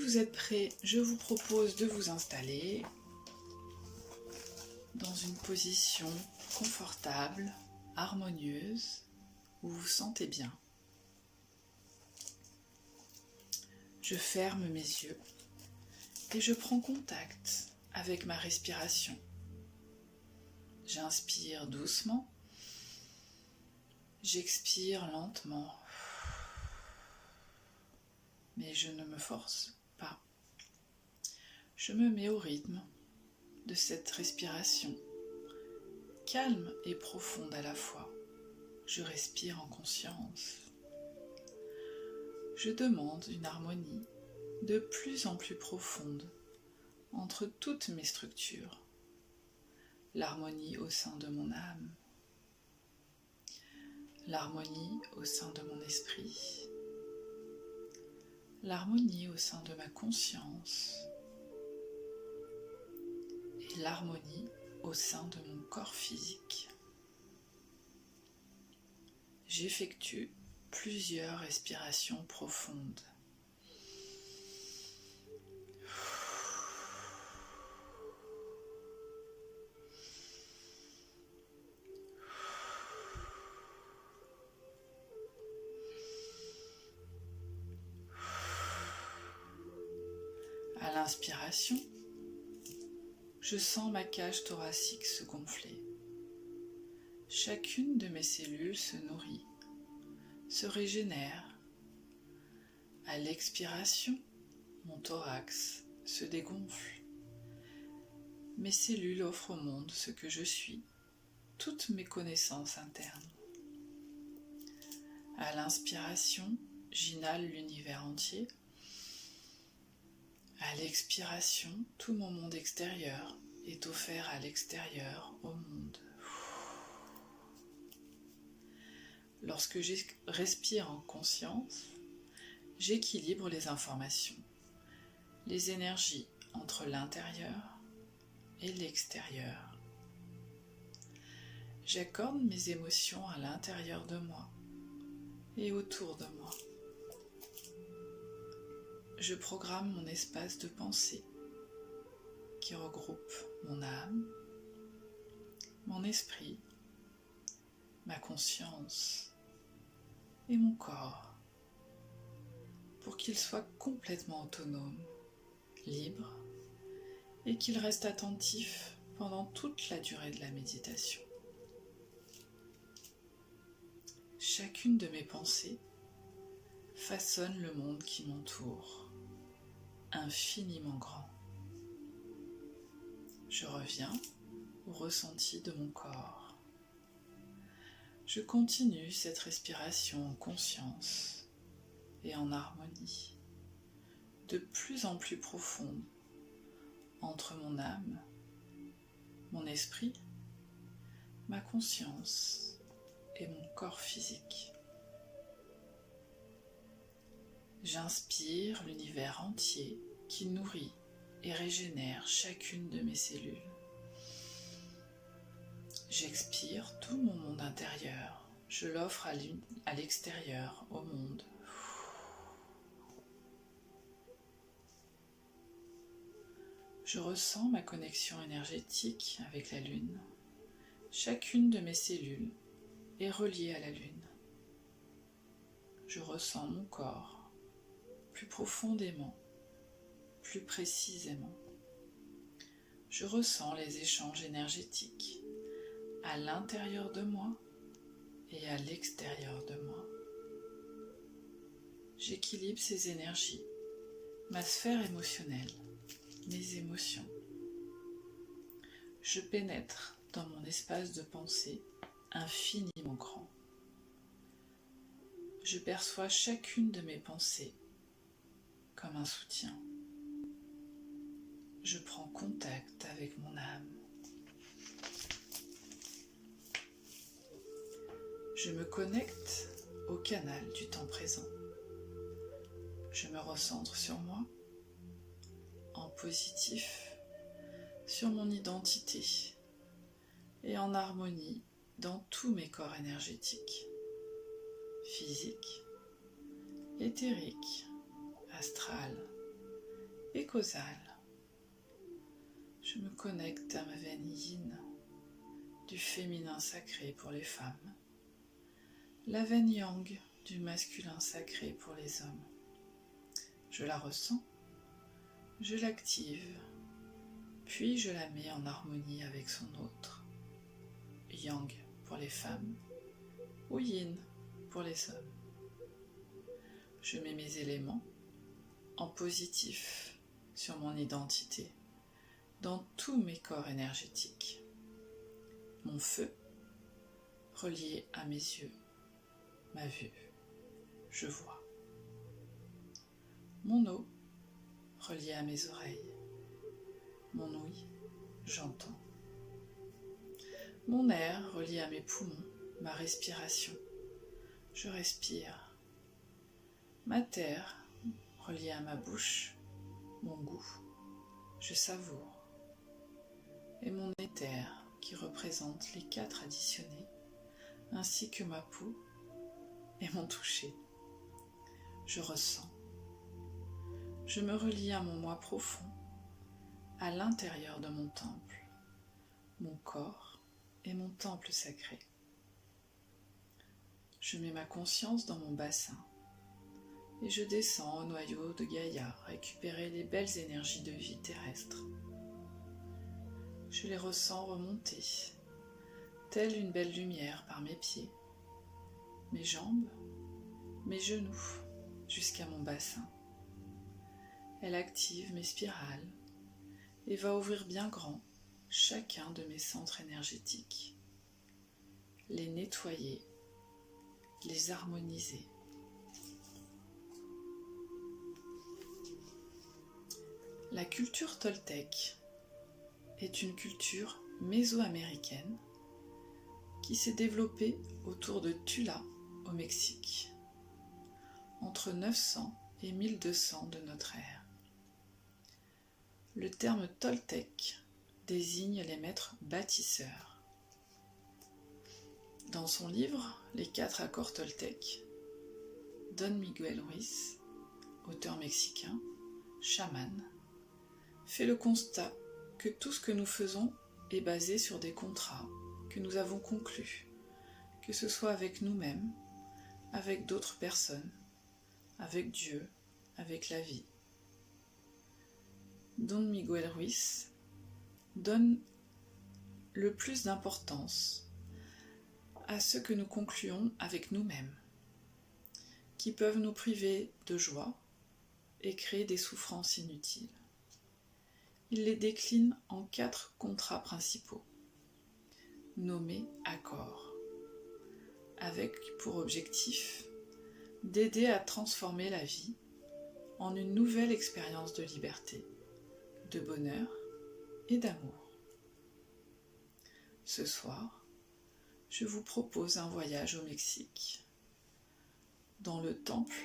vous êtes prêts, je vous propose de vous installer dans une position confortable, harmonieuse, où vous vous sentez bien. Je ferme mes yeux et je prends contact avec ma respiration. J'inspire doucement, j'expire lentement, mais je ne me force pas. Je me mets au rythme de cette respiration, calme et profonde à la fois. Je respire en conscience. Je demande une harmonie de plus en plus profonde entre toutes mes structures. L'harmonie au sein de mon âme, l'harmonie au sein de mon esprit, l'harmonie au sein de ma conscience et l'harmonie au sein de mon corps physique. J'effectue plusieurs respirations profondes. À l'inspiration, je sens ma cage thoracique se gonfler. Chacune de mes cellules se nourrit, se régénère. À l'expiration, mon thorax se dégonfle. Mes cellules offrent au monde ce que je suis, toutes mes connaissances internes. À l'inspiration, j'inhale l'univers entier. À l'expiration, tout mon monde extérieur est offert à l'extérieur, au monde. Lorsque je respire en conscience, j'équilibre les informations, les énergies entre l'intérieur et l'extérieur. J'accorde mes émotions à l'intérieur de moi et autour de moi. Je programme mon espace de pensée qui regroupe mon âme, mon esprit, ma conscience et mon corps pour qu'il soit complètement autonome, libre et qu'il reste attentif pendant toute la durée de la méditation. Chacune de mes pensées façonne le monde qui m'entoure, infiniment grand. Je reviens au ressenti de mon corps. Je continue cette respiration en conscience et en harmonie, de plus en plus profonde entre mon âme, mon esprit, ma conscience et mon corps physique. J'inspire l'univers entier qui nourrit et régénère chacune de mes cellules. J'expire tout mon monde intérieur. Je l'offre à l'extérieur, au monde. Je ressens ma connexion énergétique avec la Lune. Chacune de mes cellules est reliée à la Lune. Je ressens mon corps plus profondément, plus précisément. Je ressens les échanges énergétiques à l'intérieur de moi et à l'extérieur de moi. J'équilibre ces énergies, ma sphère émotionnelle, mes émotions. Je pénètre dans mon espace de pensée infiniment grand. Je perçois chacune de mes pensées comme un soutien. Je prends contact avec mon âme. Je me connecte au canal du temps présent. Je me recentre sur moi, en positif, sur mon identité et en harmonie dans tous mes corps énergétiques, physiques, éthériques, astral, et causale. Je me connecte à ma veine yin, du féminin sacré pour les femmes, la veine yang, du masculin sacré pour les hommes. Je la ressens, je l'active, puis je la mets en harmonie avec son autre, yang pour les femmes ou yin pour les hommes. Je mets mes éléments en positif sur mon identité, dans tous mes corps énergétiques. Mon feu, relié à mes yeux, ma vue, je vois. Mon eau, relié à mes oreilles, mon ouïe, j'entends. Mon air, relié à mes poumons, ma respiration, je respire. Ma terre, reliée à ma bouche, mon goût, je savoure. Et mon éther, qui représente les 4 additionnés, ainsi que ma peau et mon toucher. Je ressens. Je me relie à mon moi profond, à l'intérieur de mon temple, mon corps et mon temple sacré. Je mets ma conscience dans mon bassin et je descends au noyau de Gaïa récupérer les belles énergies de vie terrestre. Je les ressens remonter, telle une belle lumière par mes pieds, mes jambes, mes genoux, jusqu'à mon bassin. Elle active mes spirales et va ouvrir bien grand chacun de mes centres énergétiques, les nettoyer, les harmoniser. La culture toltèque est une culture mésoaméricaine qui s'est développée autour de Tula au Mexique, entre 900 et 1200 de notre ère. Le terme toltèque désigne les maîtres bâtisseurs. Dans son livre « Les 4 accords toltèques », Don Miguel Ruiz, auteur mexicain, chaman, fait le constat que tout ce que nous faisons est basé sur des contrats que nous avons conclus, que ce soit avec nous-mêmes, avec d'autres personnes, avec Dieu, avec la vie. Don Miguel Ruiz donne le plus d'importance à ce que nous concluons avec nous-mêmes, qui peuvent nous priver de joie et créer des souffrances inutiles. Il les décline en 4 contrats principaux, nommés accords, avec pour objectif d'aider à transformer la vie en une nouvelle expérience de liberté, de bonheur et d'amour. Ce soir, je vous propose un voyage au Mexique, dans le temple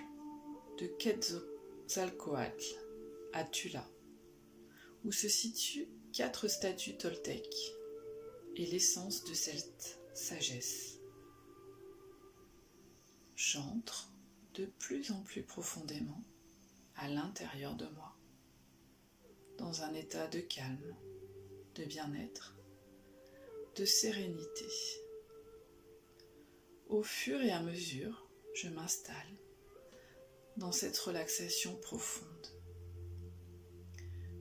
de Quetzalcoatl, à Tula, où se situent 4 statues toltèques et l'essence de cette sagesse. J'entre de plus en plus profondément à l'intérieur de moi, dans un état de calme, de bien-être, de sérénité. Au fur et à mesure, je m'installe dans cette relaxation profonde.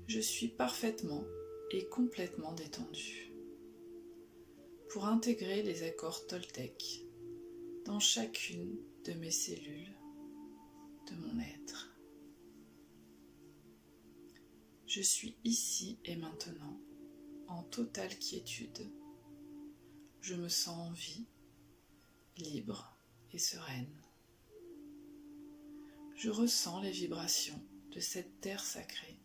Je suis parfaitement et complètement détendue pour intégrer les accords toltèques dans chacune de mes cellules, de mon être. Je suis ici et maintenant en totale quiétude. Je me sens en vie, libre et sereine. Je ressens les vibrations de cette terre sacrée.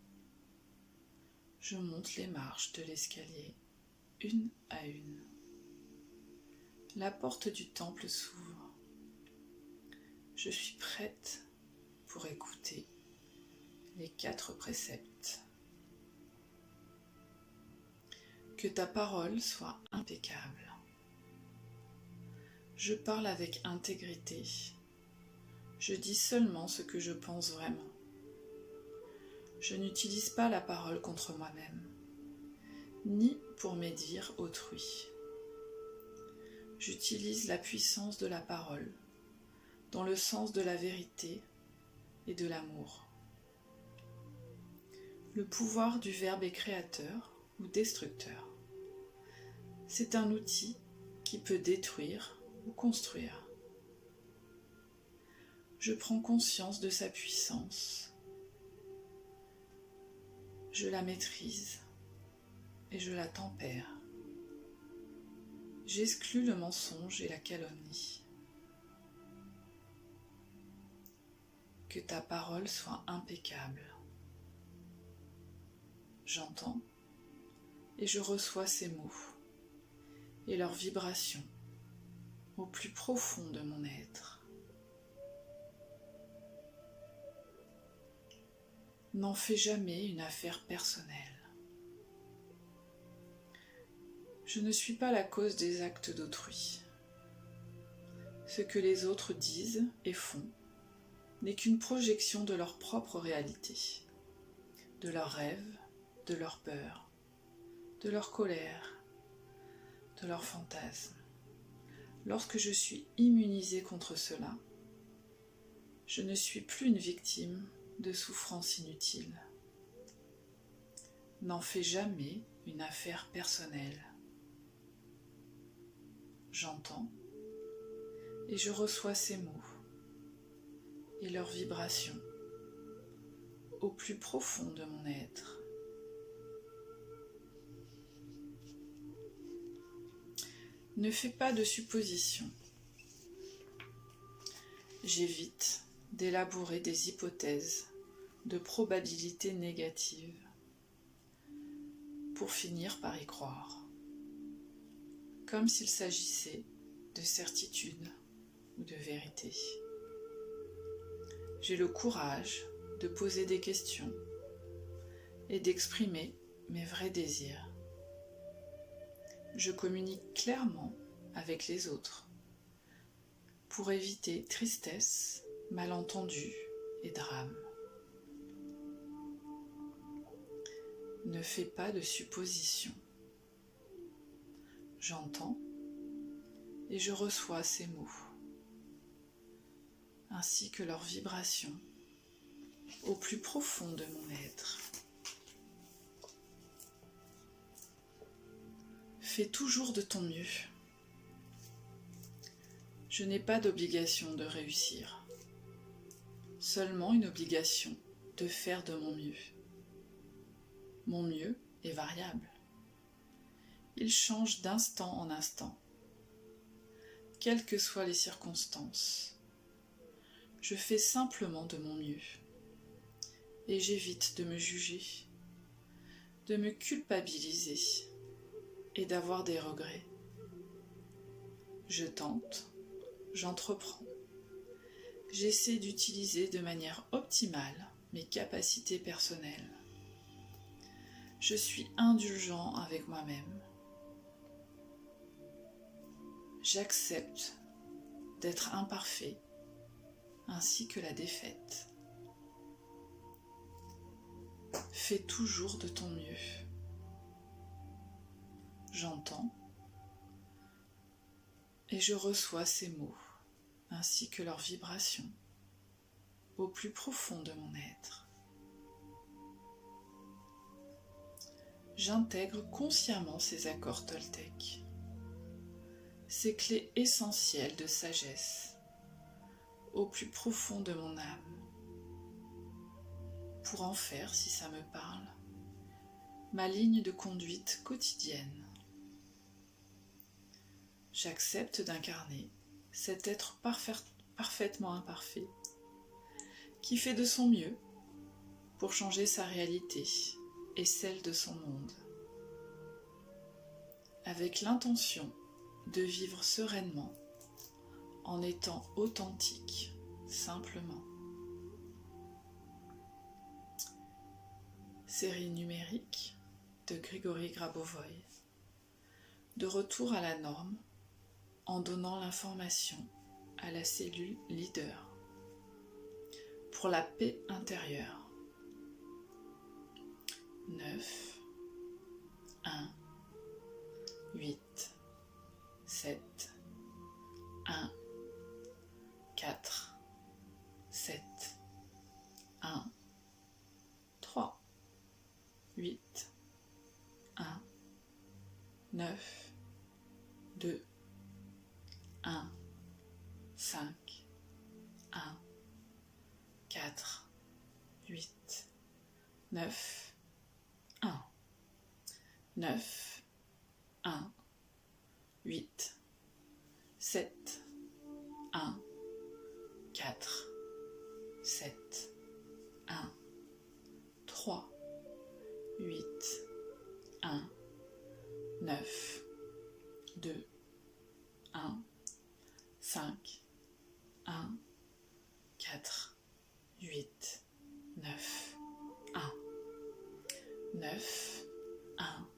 Je monte les marches de l'escalier, une à une. La porte du temple s'ouvre. Je suis prête pour écouter les 4 préceptes. Que ta parole soit impeccable. Je parle avec intégrité. Je dis seulement ce que je pense vraiment. Je n'utilise pas la parole contre moi-même, ni pour médire autrui. J'utilise la puissance de la parole, dans le sens de la vérité et de l'amour. Le pouvoir du verbe est créateur ou destructeur. C'est un outil qui peut détruire ou construire. Je prends conscience de sa puissance. Je la maîtrise et je la tempère. J'exclus le mensonge et la calomnie. Que ta parole soit impeccable. J'entends et je reçois ces mots et leurs vibrations au plus profond de mon être. N'en fais jamais une affaire personnelle. Je ne suis pas la cause des actes d'autrui. Ce que les autres disent et font n'est qu'une projection de leur propre réalité, de leurs rêves, de leurs peurs, de leur colère, de leurs fantasmes. Lorsque je suis immunisée contre cela, je ne suis plus une victime de souffrances inutiles. N'en fais jamais une affaire personnelle. J'entends et je reçois ces mots et leurs vibrations au plus profond de mon être. Ne fais pas de suppositions. J'évite d'élaborer des hypothèses de probabilité négative pour finir par y croire, comme s'il s'agissait de certitude ou de vérité. J'ai le courage de poser des questions et d'exprimer mes vrais désirs. Je communique clairement avec les autres pour éviter tristesse, malentendus et drames. Ne fais pas de suppositions. J'entends et je reçois ces mots, ainsi que leurs vibrations au plus profond de mon être. Fais toujours de ton mieux. Je n'ai pas d'obligation de réussir, seulement une obligation de faire de mon mieux. Mon mieux est variable. Il change d'instant en instant, quelles que soient les circonstances. Je fais simplement de mon mieux et j'évite de me juger, de me culpabiliser et d'avoir des regrets. Je tente, j'entreprends. J'essaie d'utiliser de manière optimale mes capacités personnelles. Je suis indulgent avec moi-même. J'accepte d'être imparfait ainsi que la défaite. Fais toujours de ton mieux. J'entends et je reçois ces mots ainsi que leurs vibrations au plus profond de mon être. J'intègre consciemment ces accords toltèques, ces clés essentielles de sagesse au plus profond de mon âme, pour en faire, si ça me parle, ma ligne de conduite quotidienne. J'accepte d'incarner cet être parfaitement imparfait, qui fait de son mieux pour changer sa réalité et celle de son monde, avec l'intention de vivre sereinement en étant authentique, simplement. Série numérique de Grigory Grabovoï. De retour à la norme en donnant l'information à la cellule leader pour la paix intérieure. 9, 1, 8, 7, 1, 4, 7, 1, 3, 8, 1, 9, 2, 1, 5, 1, 4, 8, 9, 1, 9, 1, 8, 7, 1, 4, 7, 1, 3, 8, 1, 9, 2, 1, 5, 1, 4, 8, 9, 1, 9, 1,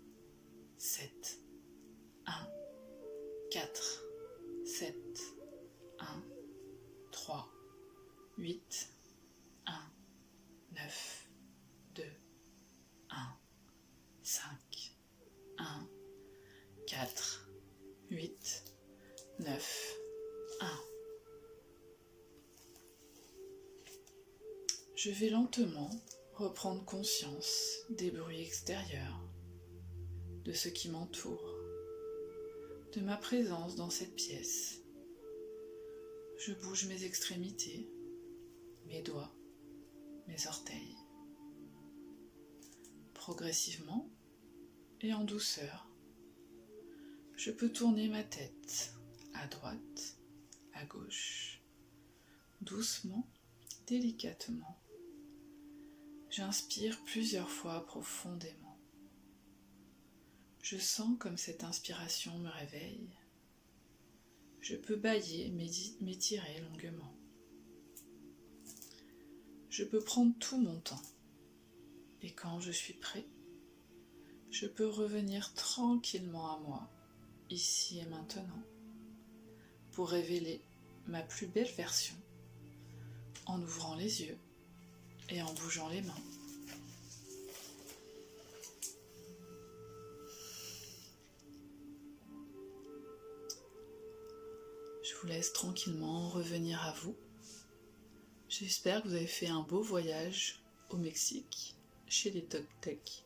7, 1, 4, 7, 1, 3, 8, 1, 9, 2, 1, 5, 1, 4, 8, 9, 1. Je vais lentement reprendre conscience des bruits extérieurs, de ce qui m'entoure, de ma présence dans cette pièce. Je bouge mes extrémités, mes doigts, mes orteils. Progressivement et en douceur, je peux tourner ma tête à droite, à gauche, doucement, délicatement. J'inspire plusieurs fois profondément. Je sens comme cette inspiration me réveille. Je peux bâiller, m'étirer longuement. Je peux prendre tout mon temps. Et quand je suis prêt, je peux revenir tranquillement à moi, ici et maintenant, pour révéler ma plus belle version, en ouvrant les yeux et en bougeant les mains. Je vous laisse tranquillement revenir à vous. J'espère que vous avez fait un beau voyage au Mexique, chez les Toltecs.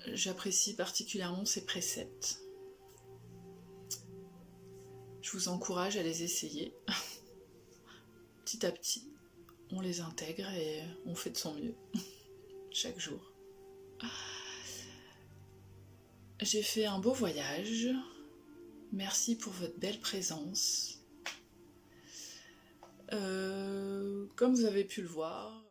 J'apprécie particulièrement ces préceptes. Je vous encourage à les essayer. Petit à petit, on les intègre et on fait de son mieux, chaque jour. J'ai fait un beau voyage. Merci pour votre belle présence. Comme vous avez pu le voir,